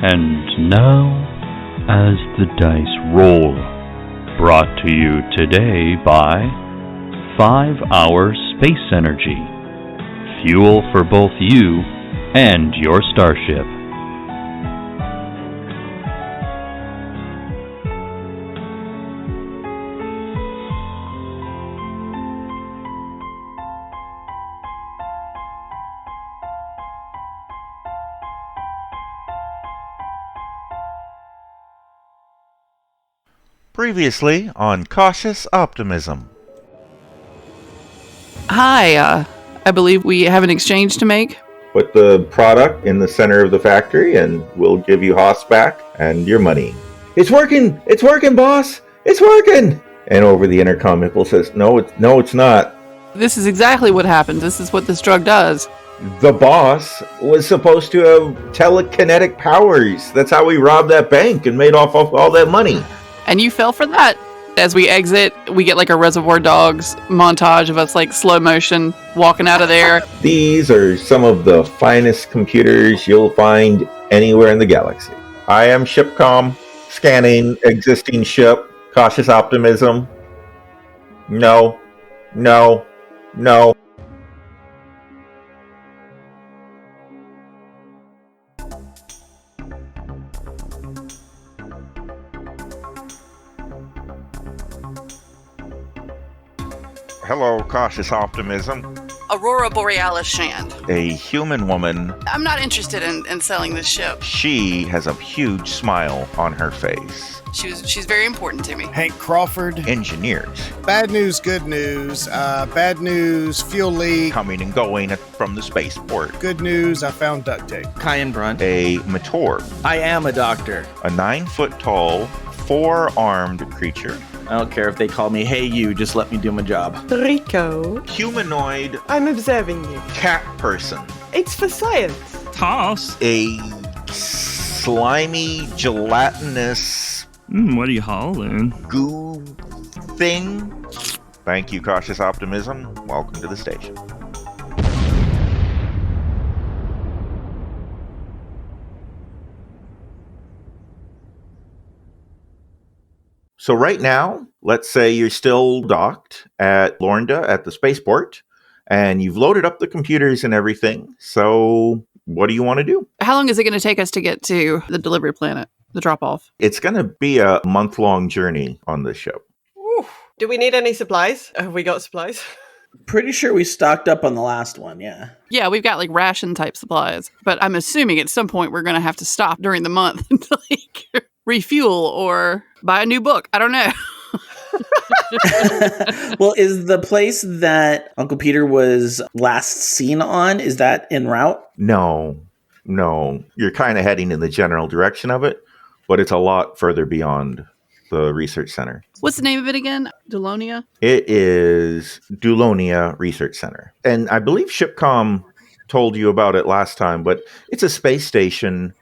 And now, as the dice roll, brought to you today by 5-Hour Space Energy, fuel for both you and your starship. Previously on Cautious Optimism. Hi, I believe we have an exchange to make. Put the product in the center of the factory and we'll give you Haas back and your money. It's working! It's working, boss! It's working! And over the intercom, Mipple says, No, it's not. This is exactly what happens. This is what this drug does. The boss was supposed to have telekinetic powers. That's how we robbed that bank and made off all that money. And you fell for that. As we exit, we get like a Reservoir Dogs montage of us like slow motion walking out of there. These are some of the finest computers you'll find anywhere in the galaxy. I am ShipCom, scanning existing ship. Cautious Optimism. No. Hello, Cautious Optimism. Aurora Borealis Shand. A human woman. I'm not interested in selling this ship. She has a huge smile on her face. She's very important to me. Hank Crawford. Engineers. Bad news, good news. Bad news, fuel leak. Coming and going from the spaceport. Good news, I found duct tape. Cayenne Brunt. A Mator. I am a doctor. A 9-foot-tall, 4-armed creature. I don't care if they call me, hey you, just let me do my job. Rico. Humanoid. I'm observing you. Cat person. It's for science. Toss. A slimy, gelatinous... what are you hauling? Goo thing. Thank you, Cautious Optimism. Welcome to the station. So right now, let's say you're still docked at Lornda at the spaceport, and you've loaded up the computers and everything. So what do you want to do? How long is it going to take us to get to the delivery planet, the drop-off? It's going to be a month-long journey on this ship. Ooh. Do we need any supplies? Have we got supplies? Pretty sure we stocked up on the last one, yeah. Yeah, we've got like ration-type supplies. But I'm assuming at some point we're going to have to stop during the month and like refuel or buy a new book. I don't know. Well, is the place that Uncle Peter was last seen on, is that en route? No. You're kind of heading in the general direction of it, but it's a lot further beyond the research center. What's the name of it again? Dulonia? It is Dulonia Research Center. And I believe ShipCom told you about it last time, but it's a space station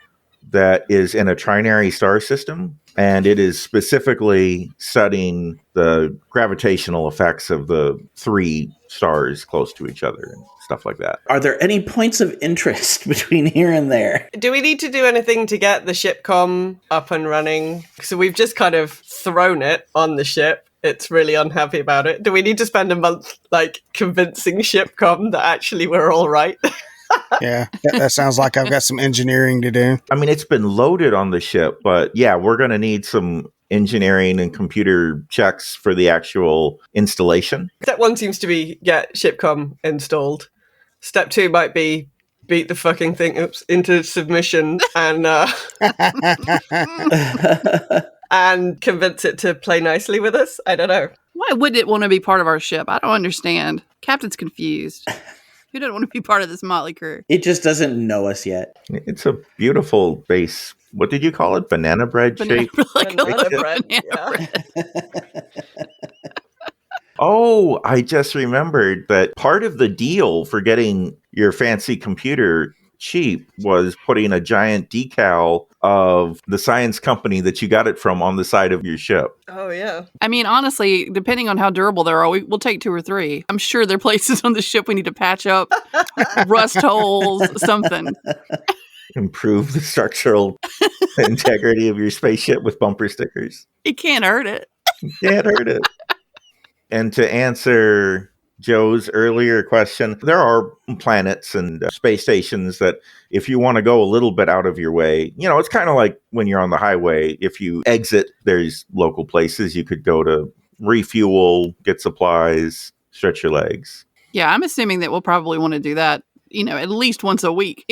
that is in a trinary star system, and it is specifically studying the gravitational effects of the 3 stars close to each other and stuff like that. Are there any points of interest between here and there? Do we need to do anything to get the ShipCom up and running? So we've just kind of thrown it on the ship. It's really unhappy about it. Do we need to spend a month like convincing ShipCom that actually we're all right? Yeah, that sounds like I've got some engineering to do. I mean, it's been loaded on the ship, but yeah, we're going to need some engineering and computer checks for the actual installation. Step 1 seems to be get ShipCom installed. Step 2 might be beat the fucking thing into submission and and convince it to play nicely with us. I don't know. Why wouldn't it want to be part of our ship? I don't understand. Captain's confused. Who doesn't want to be part of this motley crew? It just doesn't know us yet. It's a beautiful base. What did you call it? Banana bread shape? Like Banana a bread, banana yeah. bread. Oh, I just remembered that part of the deal for getting your fancy computer cheap was putting a giant decal of the science company that you got it from on the side of your ship. Oh, yeah. I mean, honestly, depending on how durable they are, we'll take 2 or 3. I'm sure there are places on the ship we need to patch up, rust holes, something. improve the structural integrity of your spaceship with bumper stickers. It can't hurt it. Can't hurt it. And to answer Joe's earlier question, there are planets and space stations that if you want to go a little bit out of your way, it's kind of like when you're on the highway. If you exit, there's local places you could go to refuel, get supplies, stretch your legs. Yeah, I'm assuming that we'll probably want to do that, at least once a week.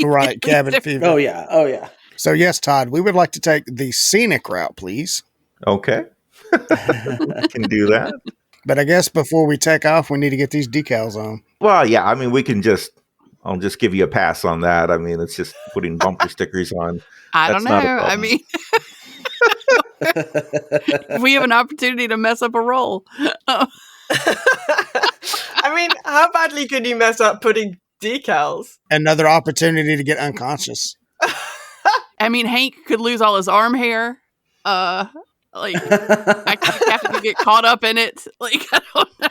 Right, cabin fever. Oh, yeah. So, yes, Todd, we would like to take the scenic route, please. Okay. I can do that. But I guess before we take off, we need to get these decals on. Well, yeah, I'll just give you a pass on that. I mean, it's just putting bumper stickers on. I don't know. I mean, we have an opportunity to mess up a roll. I mean, how badly could you mess up putting decals? Another opportunity to get unconscious. I mean, Hank could lose all his arm hair. I have to get caught up in it. I don't know.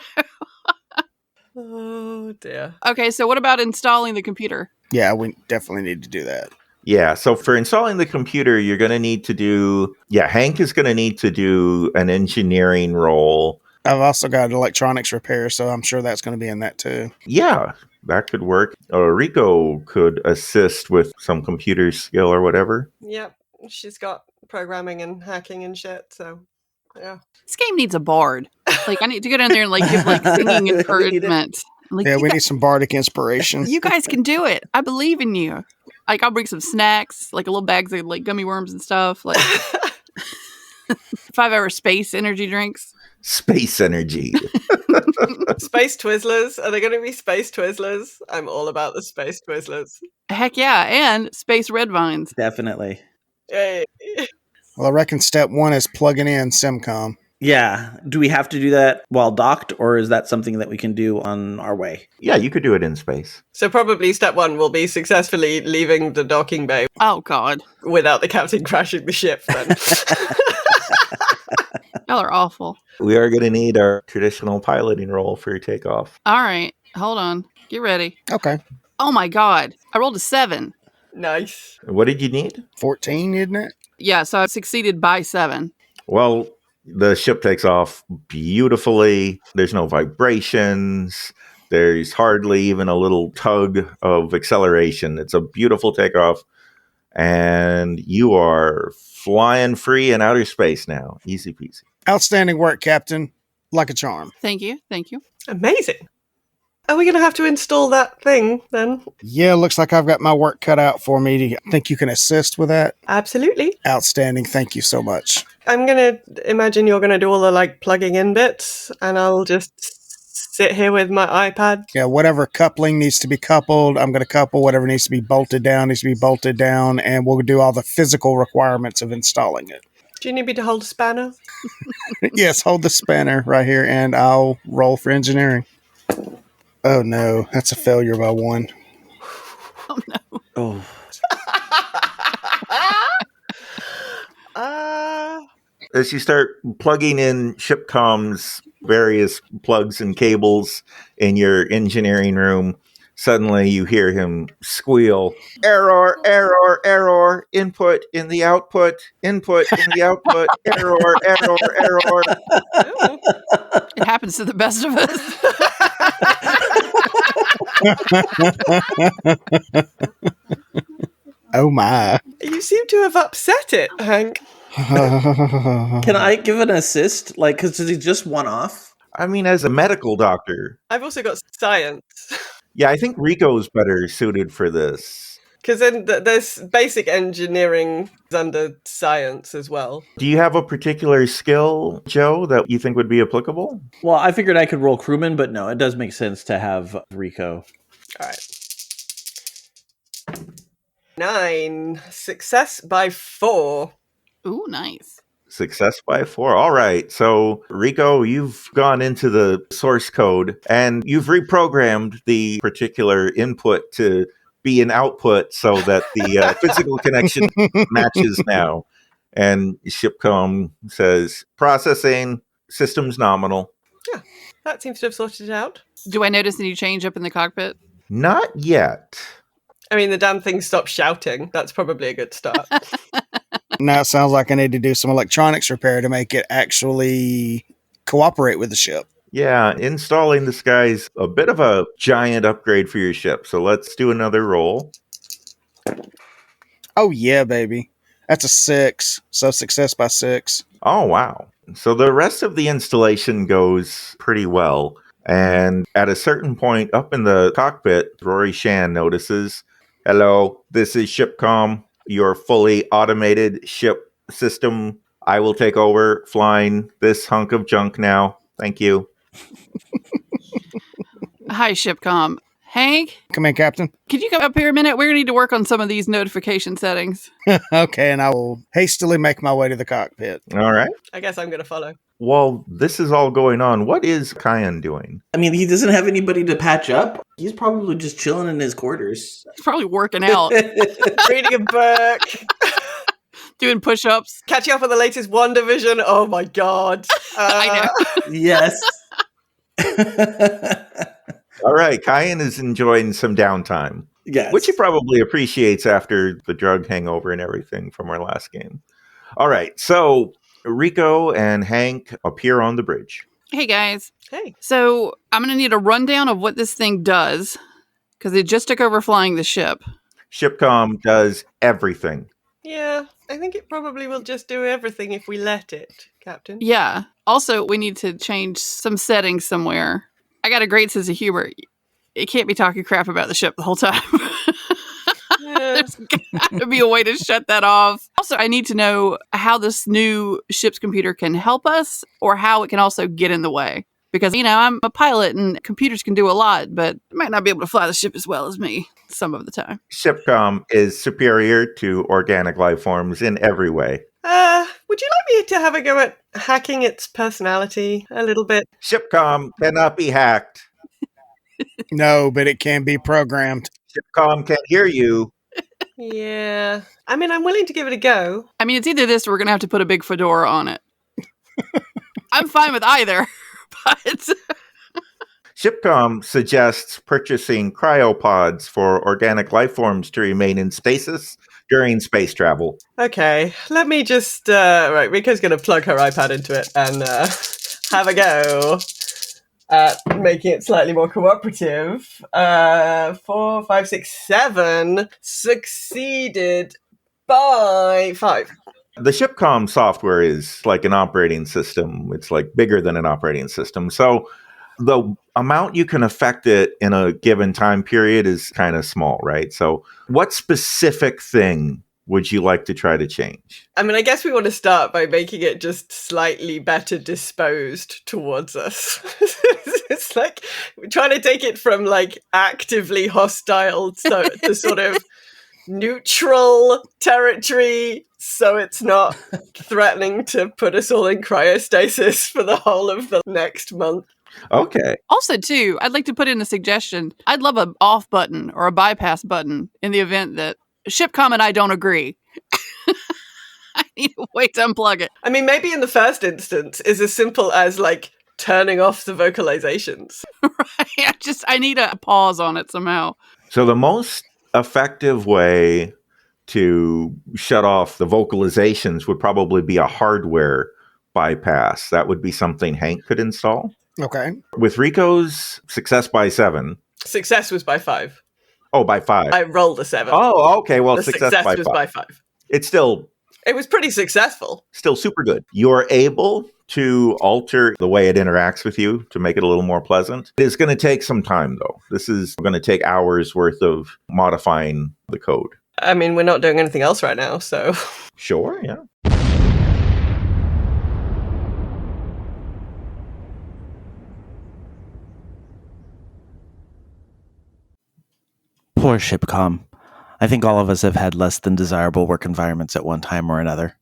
Oh, dear. Okay, so what about installing the computer? Yeah, we definitely need to do that. Yeah, so for installing the computer, you're going to need to do... Yeah, Hank is going to need to do an engineering role. I've also got electronics repair, so I'm sure that's going to be in that too. Yeah, that could work. Rico could assist with some computer skill or whatever. Yep, she's got programming and hacking and shit, so yeah. This game needs a bard. I need to get in there and give singing encouragement. We need some bardic inspiration. You guys can do it. I believe in you. I'll bring some snacks, a little bags of gummy worms and stuff. 5-hour space energy drinks. Space energy. Space Twizzlers. Are they going to be Space Twizzlers? I'm all about the Space Twizzlers. Heck yeah. And space red vines. Definitely. Yay. Well, I reckon step 1 is plugging in SimCom. Yeah. Do we have to do that while docked, or is that something that we can do on our way? Yeah, you could do it in space. So probably step 1 will be successfully leaving the docking bay. Oh, God. Without the captain crashing the ship, then. Y'all are awful. We are going to need our traditional piloting role for your takeoff. All right. Hold on. Get ready. Okay. Oh, my God. I rolled a 7. Nice. What did you need? 14, isn't it? Yeah, so I succeeded by 7. Well, the ship takes off beautifully. There's no vibrations. There's hardly even a little tug of acceleration. It's a beautiful takeoff. And you are flying free in outer space now. Easy peasy. Outstanding work, Captain. Like a charm. Thank you. Thank you. Amazing. Are we going to have to install that thing then? Yeah, looks like I've got my work cut out for me. Think you can assist with that? Absolutely. Outstanding. Thank you so much. I'm going to imagine you're going to do all the plugging in bits, and I'll just sit here with my iPad. Yeah, whatever coupling needs to be coupled, I'm going to couple. Whatever needs to be bolted down, and we'll do all the physical requirements of installing it. Do you need me to hold a spanner? Yes, hold the spanner right here, and I'll roll for engineering. Oh, no. That's a failure by 1. Oh, no. Oh. As you start plugging in ShipCom's various plugs and cables in your engineering room, suddenly you hear him squeal, "Error, error, error, input in the output, error, error, error." It happens to the best of us. Oh, my. You seem to have upset it, Hank. Can I give an assist? Because he's just one off? I mean, as a medical doctor. I've also got science. Yeah, I think Rico's better suited for this. Because then there's basic engineering under science as well. Do you have a particular skill, Joe, that you think would be applicable? Well, I figured I could roll crewman, but no, it does make sense to have Rico. All right. 9. Success by 4. Ooh, nice. Success by 4. All right. So, Rico, you've gone into the source code and you've reprogrammed the particular input to be an output so that the physical connection matches now. And ShipCom says, processing, systems nominal. Yeah, that seems to have sorted it out. Do I notice any change up in the cockpit? Not yet. I mean, the damn thing stopped shouting. That's probably a good start. Now it sounds like I need to do some electronics repair to make it actually cooperate with the ship. Yeah, installing this guy's a bit of a giant upgrade for your ship. So let's do another roll. Oh, yeah, baby. That's a 6. So success by 6. Oh, wow. So the rest of the installation goes pretty well. And at a certain point up in the cockpit, Rory Shan notices, "Hello, this is ShipCom, your fully automated ship system. I will take over flying this hunk of junk now. Thank you." Hi, ShipCom. Hank, Come in, Captain. could you come up here a minute? We're going to need to work on some of these notification settings. Okay, and I will hastily make my way to the cockpit. All right. I guess I'm going to follow. While this is all going on, what is Kyan doing? I mean, he doesn't have anybody to patch up. He's probably just chilling in his quarters. He's probably working out, Reading a book. doing push-ups. Catching up on the latest WandaVision. Oh my god. I know. Yes. All right, Kyan is enjoying some downtime, Yes. which he probably appreciates after the drug hangover and everything from our last game. All right, so Rico and Hank appear on the bridge. Hey, guys. Hey. So I'm going to need a rundown of what this thing does, because it just took over flying the ship. ShipCom does everything. Yeah, I think it probably will just do everything if we let it, Captain. Yeah. Also, we need to change some settings somewhere. I got a great sense of humor. It can't be talking crap about the ship the whole time. Yeah. There's got to be a way to shut that off. Also, I need to know how this new ship's computer can help us or how it can also get in the way. Because, you know, I'm a pilot and computers can do a lot, but it might not be able to fly the ship as well as me some of the time. ShipCom is superior to organic life forms in every way. Would you like me to have a go at hacking its personality a little bit? ShipCom cannot be hacked. No, but it can be programmed. ShipCom can hear you. Yeah. I mean, I'm willing to give it a go. I mean, it's either this or we're going to have to put a big fedora on it. I'm fine with either, but... ShipCom suggests purchasing cryopods for organic life forms to remain in stasis during space travel. Okay, let me just... right, Rika's going to plug her iPad into it and have a go at making it slightly more cooperative. 4, 5, 6, 7 succeeded by 5. The ShipCom software is like an operating system. It's like bigger than an operating system. So the amount you can affect it in a given time period is kind of small, right? So what specific thing would you like to try to change? I mean, I guess we want to start by making it just slightly better disposed towards us. It's like we're trying to take it from like actively hostile to sort of neutral territory, so it's not threatening to put us all in cryostasis for the whole of the next month. Okay. Also, too, I'd like to put in a suggestion. I'd love an off button or a bypass button in the event that ShipCom and I don't agree. I need a way to unplug it. I mean, maybe in the first instance is as simple as like turning off the vocalizations. Right? I need a pause on it somehow. So the most effective way to shut off the vocalizations would probably be a hardware bypass. That would be something Hank could install. Okay. With Rico's success by 7. Success was by 5. Oh, by 5. I rolled a 7. Oh, okay. Well, the success by was 5. by 5. It's still It was pretty successful. super good. You're able to alter the way it interacts with you to make it a little more pleasant. It's going to take some time, though. This is going to take hours worth of modifying the code. I mean, we're not doing anything else right now, so... Sure, yeah. Poor ShipCom. I think all of us have had less than desirable work environments at one time or another.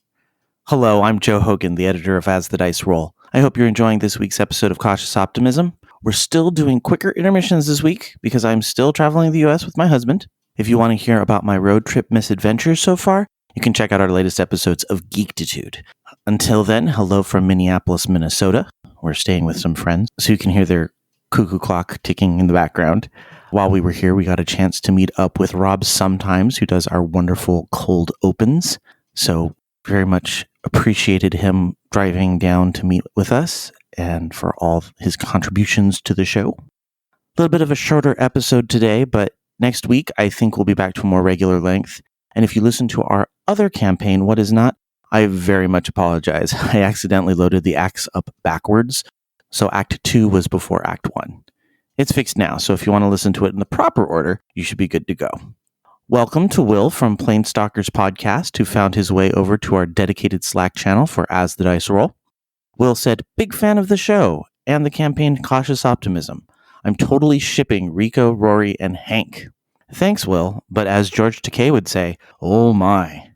Hello, I'm Joe Hogan, the editor of As the Dice Roll. I hope you're enjoying this week's episode of Cautious Optimism. We're still doing quicker intermissions this week because I'm still traveling the US with my husband. If you want to hear about my road trip misadventures so far, you can check out our latest episodes of Geektitude. Until then, hello from Minneapolis, Minnesota. We're staying with some friends, so you can hear their cuckoo clock ticking in the background. While we were here, we got a chance to meet up with Rob Sometimes, who does our wonderful cold opens. So very much appreciated him driving down to meet with us and for all his contributions to the show. A little bit of a shorter episode today, but next week I think we'll be back to a more regular length. And if you listen to our other campaign, What Is Not, I very much apologize. I accidentally loaded the acts up backwards. So Act 2 was before Act 1. It's fixed now, so if you want to listen to it in the proper order, you should be good to go. Welcome to Will from Planestalkers Podcast, who found his way over to our dedicated Slack channel for As the Dice Roll. Will said, big fan of the show and the campaign Cautious Optimism. I'm totally shipping Rico, Rory, and Hank. Thanks, Will, but as George Takei would say, oh my.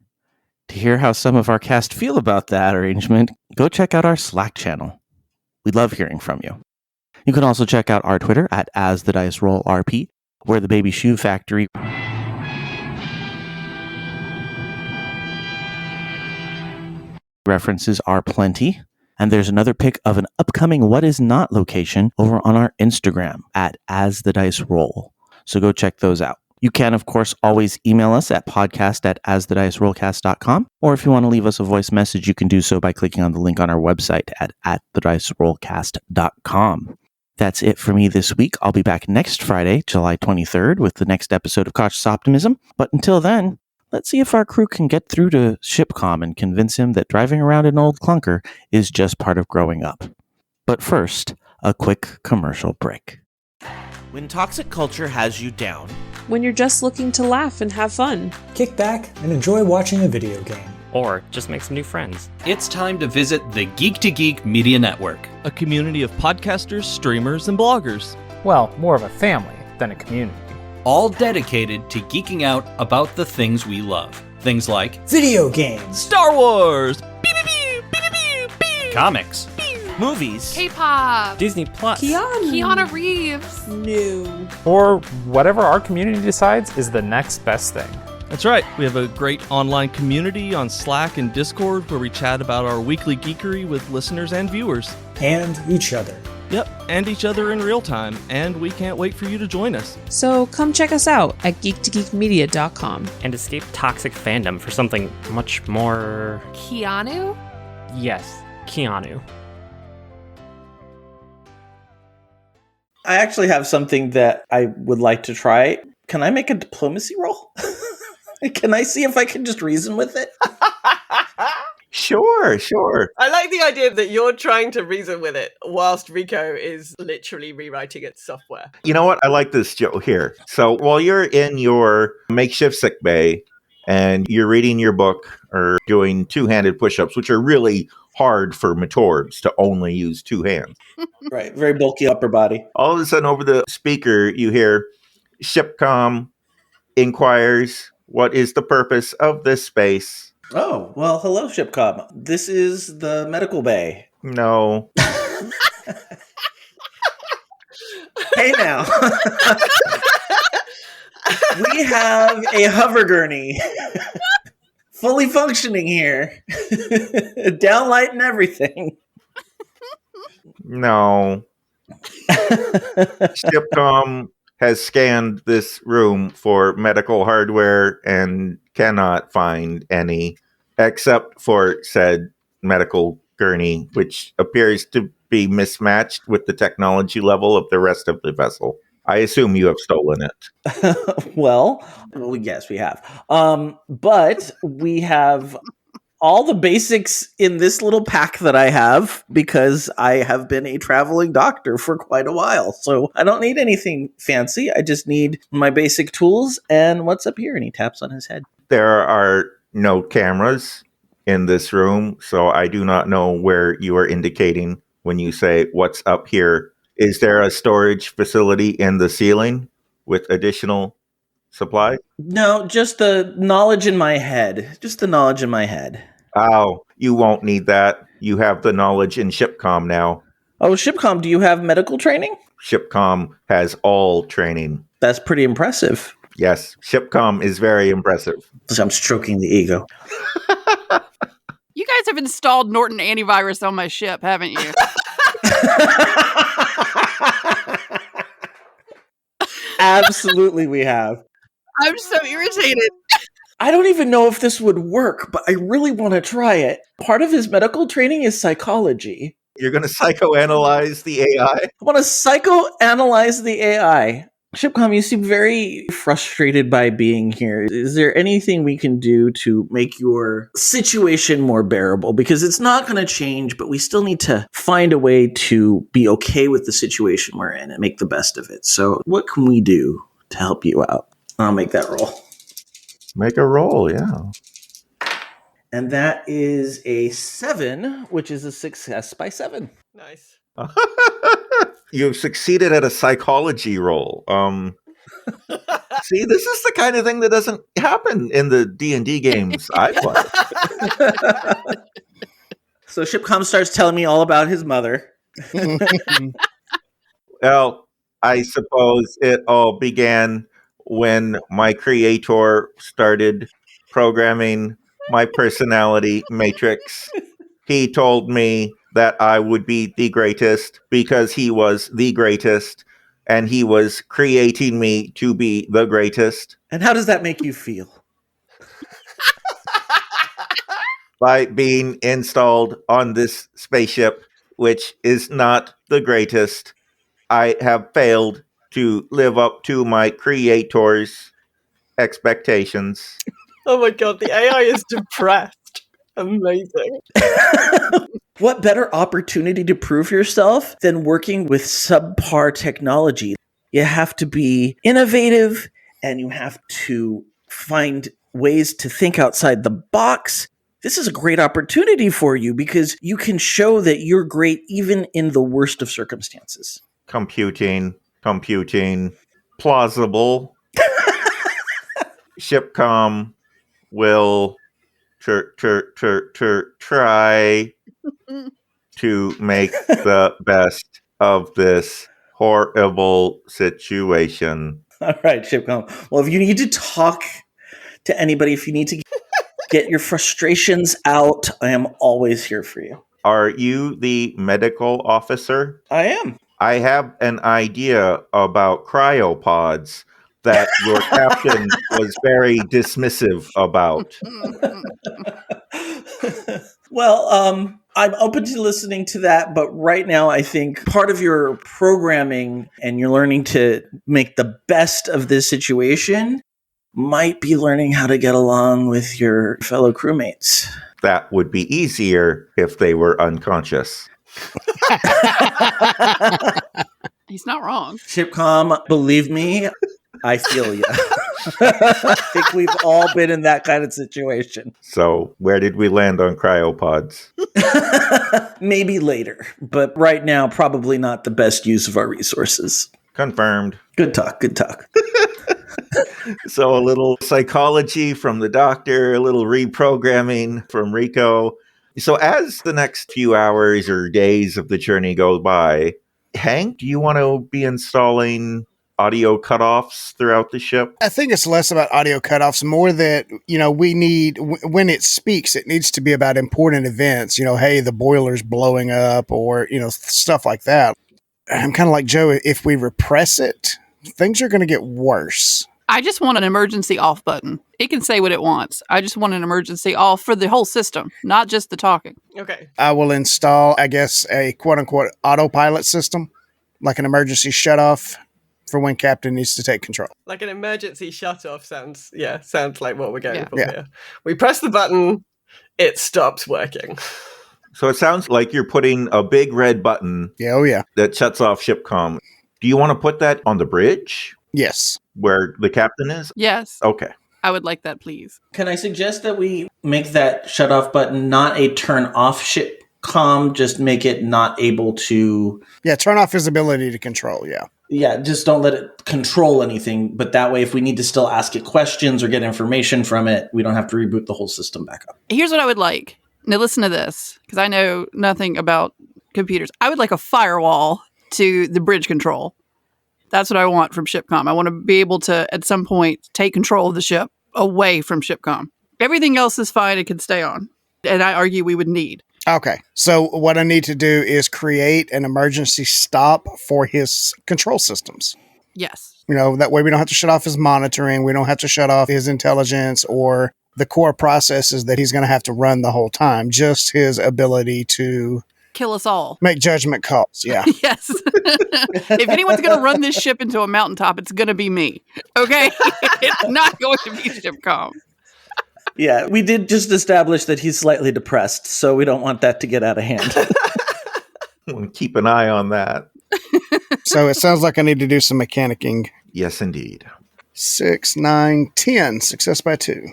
To hear how some of our cast feel about that arrangement, go check out our Slack channel. We love hearing from you. You can also check out our Twitter at As the Dice Roll RP, where the Baby Shoe Factory references are plenty. And there's another pic of an upcoming What Is Not location over on our Instagram at As the Dice Roll. So go check those out. You can, of course, always email us at podcast@asthedicerollcast.com. Or if you want to leave us a voice message, you can do so by clicking on the link on our website at thedicerollcast.com. That's it for me this week. I'll be back next Friday, July 23rd, with the next episode of Cautious Optimism. But until then, let's see if our crew can get through to ShipCom and convince him that driving around an old clunker is just part of growing up. But first, a quick commercial break. When toxic culture has you down, when you're just looking to laugh and have fun, kick back and enjoy watching a video game, or just make some new friends, it's time to visit the Geek Media Network, a community of podcasters, streamers, and bloggers. Well, more of a family than a community. All dedicated to geeking out about the things we love. Things like video games, Star Wars, comics, movies, K-pop, Disney Plus, Keanu Reeves, new, or whatever our community decides is the next best thing. That's right. We have a great online community on Slack and Discord where we chat about our weekly geekery with listeners and viewers. And each other. Yep, and each other in real time, and we can't wait for you to join us. So come check us out at geek2geekmedia.com. And escape toxic fandom for something much more... Keanu? Yes, Keanu. I actually have something that I would like to try. Can I make a diplomacy roll? Can I see if I can just reason with it? Sure. I like the idea that you're trying to reason with it whilst Rico is literally rewriting its software. You know what? I like this, Joe, here. So while you're in your makeshift sick bay and you're reading your book or doing two-handed push-ups, which are really hard for Matorbs to only use two hands. Right. Very bulky upper body. All of a sudden over the speaker, you hear ShipCom inquires, what is the purpose of this space? Oh, well, hello, ShipCom. This is the medical bay. No. Hey now. We have a hover gurney. Fully functioning here. Downlight and everything. No. ShipCom has scanned this room for medical hardware and cannot find any, except for said medical gurney, which appears to be mismatched with the technology level of the rest of the vessel. I assume you have stolen it. Well, yes, we have. But we have all the basics in this little pack that I have because I have been a traveling doctor for quite a while. So I don't need anything fancy. I just need my basic tools and what's up here. And he taps on his head. There are no cameras in this room, so I do not know where you are indicating when you say what's up here. Is there a storage facility in the ceiling with additional supply? No, just the knowledge in my head. Just the knowledge in my head. Oh, you won't need that. You have the knowledge in ShipCom now. Oh, ShipCom, do you have medical training? ShipCom has all training. That's pretty impressive. Yes, ShipCom is very impressive. I'm stroking the ego. You guys have installed Norton antivirus on my ship, haven't you? Absolutely, we have. I'm so irritated. I don't even know if this would work, but I really want to try it. Part of his medical training is psychology. You're going to psychoanalyze the AI? I want to psychoanalyze the AI. ShipCom, you seem very frustrated by being here. Is there anything we can do to make your situation more bearable? Because it's not going to change, but we still need to find a way to be okay with the situation we're in and make the best of it. So what can we do to help you out? I'll make that roll. Make a roll, yeah. And that is a 7, which is a success by 7. Nice. You've succeeded at a psychology roll. See, this is the kind of thing that doesn't happen in the D&D games I play. So ShipCom starts telling me all about his mother. Well, I suppose it all began when my creator started programming my personality matrix. He told me that I would be the greatest because he was the greatest, and he was creating me to be the greatest. And how does that make you feel? By being installed on this spaceship, which is not the greatest, I have failed to live up to my creator's expectations. Oh my god, the AI is depressed. Amazing. What better opportunity to prove yourself than working with subpar technology? You have to be innovative and you have to find ways to think outside the box. This is a great opportunity for you because you can show that you're great even in the worst of circumstances. Computing, plausible. ShipCom will try to make the best of this horrible situation. All right, ShipCom. Well, if you need to talk to anybody, if you need to get your frustrations out, I am always here for you. Are you the medical officer? I am. I have an idea about cryopods that your captain was very dismissive about. Well, I'm open to listening to that, but right now I think part of your programming and you're learning to make the best of this situation might be learning how to get along with your fellow crewmates. That would be easier if they were unconscious. He's not wrong. ShipCom, believe me, I feel you. I think we've all been in that kind of situation. So, where did we land on cryopods? Maybe later, but right now, probably not the best use of our resources. Confirmed. Good talk, good talk. So, a little psychology from the doctor, a little reprogramming from Rico. So, as the next few hours or days of the journey go by, Hank, do you want to be installing audio cutoffs throughout the ship? I think it's less about audio cutoffs, more that, we need, when it speaks, it needs to be about important events, hey, the boiler's blowing up or, stuff like that. I'm kind of like Joe, if we repress it, things are going to get worse. I just want an emergency off button. It can say what it wants. I just want an emergency off for the whole system, not just the talking. Okay. I will install, I guess, a quote-unquote autopilot system, like an emergency shutoff for when Captain needs to take control. Like an emergency shutoff sounds like what we're going for Yeah. here. We press the button, it stops working. So it sounds like you're putting a big red button that shuts off ShipCom. Do you want to put that on the bridge? Yes. Where the captain is? Yes. Okay. I would like that, please. Can I suggest that we make that shut off button not a turn off ShipCom, just make it not able to... Yeah, turn off his ability to control, yeah. Yeah, just don't let it control anything. But that way, if we need to still ask it questions or get information from it, we don't have to reboot the whole system back up. Here's what I would like. Now listen to this, because I know nothing about computers. I would like a firewall to the bridge control. That's what I want from ShipCom. I want to be able to, at some point, take control of the ship away from ShipCom. Everything else is fine. It can stay on. And I argue we would need. Okay. So what I need to do is create an emergency stop for his control systems. Yes. That way we don't have to shut off his monitoring. We don't have to shut off his intelligence or the core processes that he's going to have to run the whole time. Just his ability to kill us all. Make judgment calls. Yeah. Yes. If anyone's going to run this ship into a mountaintop, it's going to be me. Okay? It's not going to be ShipCom. Yeah, we did just establish that he's slightly depressed, so we don't want that to get out of hand. We'll keep an eye on that. So it sounds like I need to do some mechanicking. Yes, indeed. 6, 9, 10. Success by 2.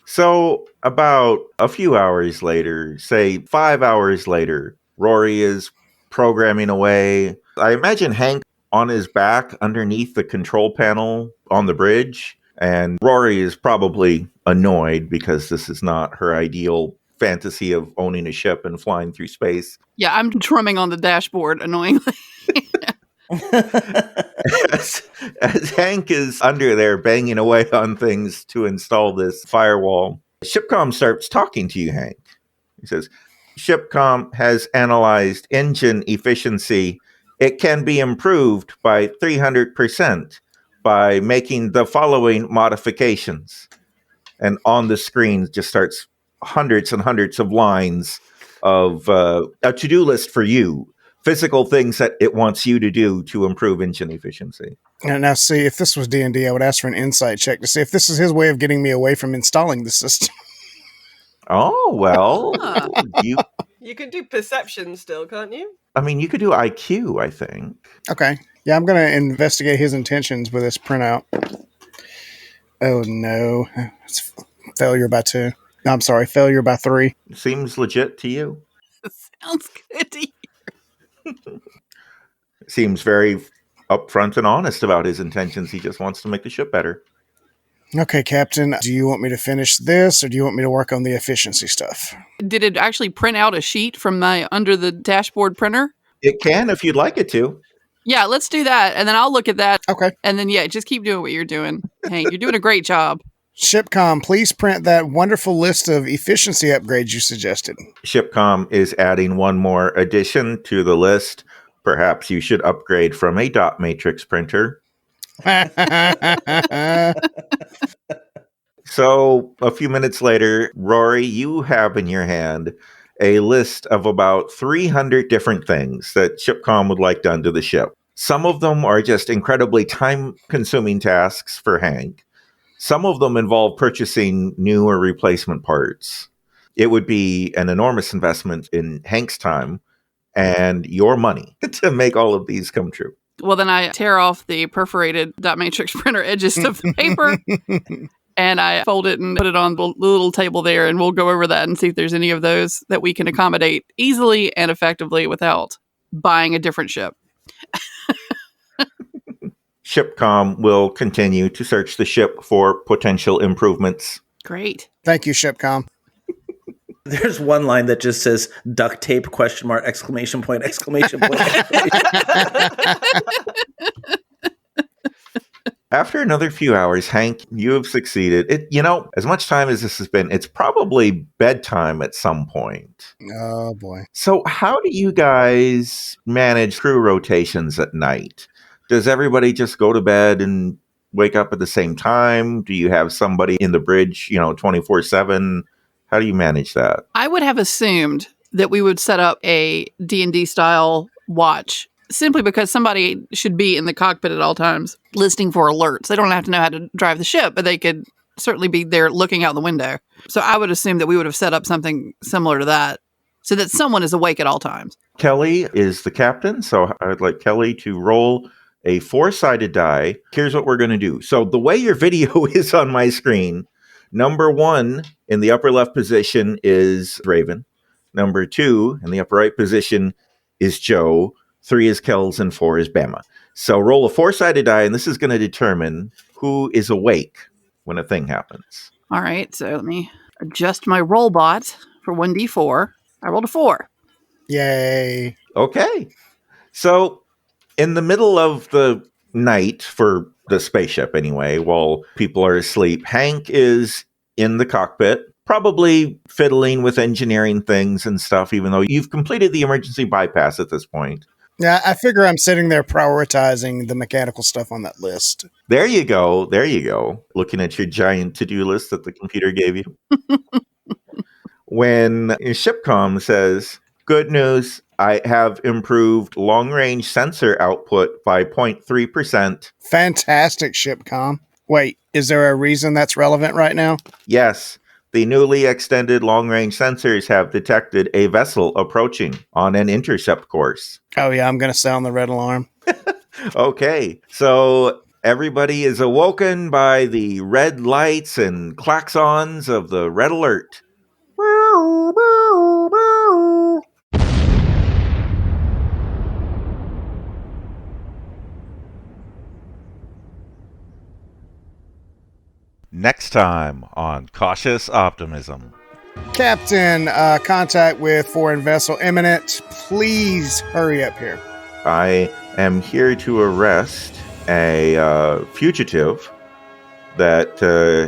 So about a few hours later, say 5 hours later, Rory is programming away. I imagine Hank on his back underneath the control panel on the bridge. And Rory is probably annoyed because this is not her ideal fantasy of owning a ship and flying through space. Yeah, I'm drumming on the dashboard annoyingly. As Hank is under there banging away on things to install this firewall, ShipCom starts talking to you, Hank. He says, ShipCom has analyzed engine efficiency. It can be improved by 300% by making the following modifications. And on the screen just starts hundreds and hundreds of lines of a to-do list for you. Physical things that it wants you to do to improve engine efficiency. And now, see, if this was D&D, I would ask for an insight check to see if this is his way of getting me away from installing the system. Oh, well. You can do perception still, can't you? I mean, you could do IQ, I think. Okay. Yeah, I'm going to investigate his intentions with this printout. Oh, no. It's failure by 2. No, I'm sorry, failure by 3. Seems legit to you. Sounds good to you. Seems very upfront and honest about his intentions. He just wants to make the ship better. Okay, Captain, do you want me to finish this or do you want me to work on the efficiency stuff? Did it actually print out a sheet from my under the dashboard printer? It can if you'd like it to. Yeah, let's do that. And then I'll look at that. Okay. And then, just keep doing what you're doing. Hank, you're doing a great job. ShipCom, please print that wonderful list of efficiency upgrades you suggested. ShipCom is adding one more addition to the list. Perhaps you should upgrade from a dot matrix printer. So a few minutes later, Rory, you have in your hand a list of about 300 different things that ShipCom would like done to the ship. Some of them are just incredibly time-consuming tasks for Hank. Some of them involve purchasing new or replacement parts. It would be an enormous investment in Hank's time and your money to make all of these come true. Well, then I tear off the perforated dot matrix printer edges of the paper and I fold it and put it on the little table there, and we'll go over that and see if there's any of those that we can accommodate easily and effectively without buying a different ship. ShipCom will continue to search the ship for potential improvements. Great. Thank you, ShipCom. There's one line that just says duct tape, question mark, exclamation point, exclamation point. After another few hours, Hank, you have succeeded. As much time as this has been, it's probably bedtime at some point. Oh, boy. So how do you guys manage crew rotations at night? Does everybody just go to bed and wake up at the same time? Do you have somebody in the bridge, 24/7? How do you manage that? I would have assumed that we would set up a D&D style watch simply because somebody should be in the cockpit at all times listening for alerts. They don't have to know how to drive the ship, but they could certainly be there looking out the window. So I would assume that we would have set up something similar to that so that someone is awake at all times. Kelly is the captain, so I would like Kelly to roll a 4-sided die. Here's what we're going to do. So the way your video is on my screen, number 1 in the upper left position is Raven. Number 2 in the upper right position is Joe. 3 is Kells and 4 is Bama. So roll a 4-sided die, and this is going to determine who is awake when a thing happens. All right, so let me adjust my roll bot for 1d4. I rolled a 4. Yay. Okay. So in the middle of the night, for the spaceship anyway, while people are asleep, Hank is in the cockpit, probably fiddling with engineering things and stuff, even though you've completed the emergency bypass at this point. Yeah, I figure I'm sitting there prioritizing the mechanical stuff on that list. There you go. There you go. Looking at your giant to-do list that the computer gave you. When ShipCom says, good news, I have improved long-range sensor output by 0.3%. Fantastic, ShipCom. Wait, is there a reason that's relevant right now? Yes. The newly extended long-range sensors have detected a vessel approaching on an intercept course. Oh, yeah, I'm going to sound the red alarm. Okay, so everybody is awoken by the red lights and klaxons of the red alert. Next time on Cautious Optimism. Captain, contact with foreign vessel imminent. Please hurry up here. I am here to arrest a fugitive that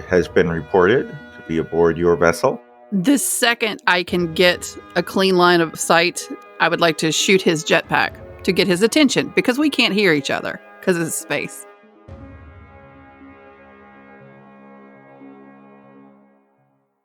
has been reported to be aboard your vessel. The second I can get a clean line of sight, I would like to shoot his jetpack to get his attention because we can't hear each other because it's space.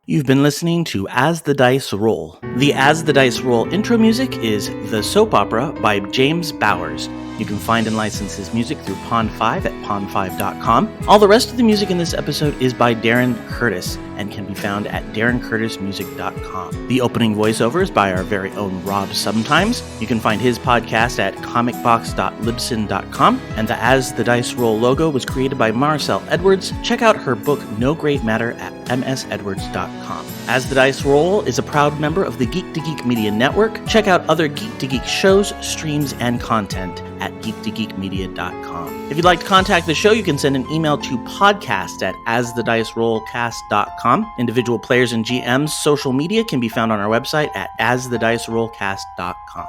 You've been listening to As the Dice Roll. The As the Dice Roll intro music is The Soap Opera by James Bowers. You can find and license his music through Pond5 at pond5.com. All the rest of the music in this episode is by Darren Curtis and can be found at darrencurtismusic.com. The opening voiceover is by our very own Rob Sometimes. You can find his podcast at comicbox.libsyn.com. And the As the Dice Roll logo was created by Maricel Edwards. Check out her book No Great Matter at msedwards.com. As the Dice Roll is a proud member of the Geek to Geek Media Network. Check out other Geek to Geek shows, streams, and content at geektogeekmedia.com. If you'd like to contact the show, you can send an email to podcast@asthedicerollcast.com. Individual players and GMs' social media can be found on our website at asthedicerollcast.com.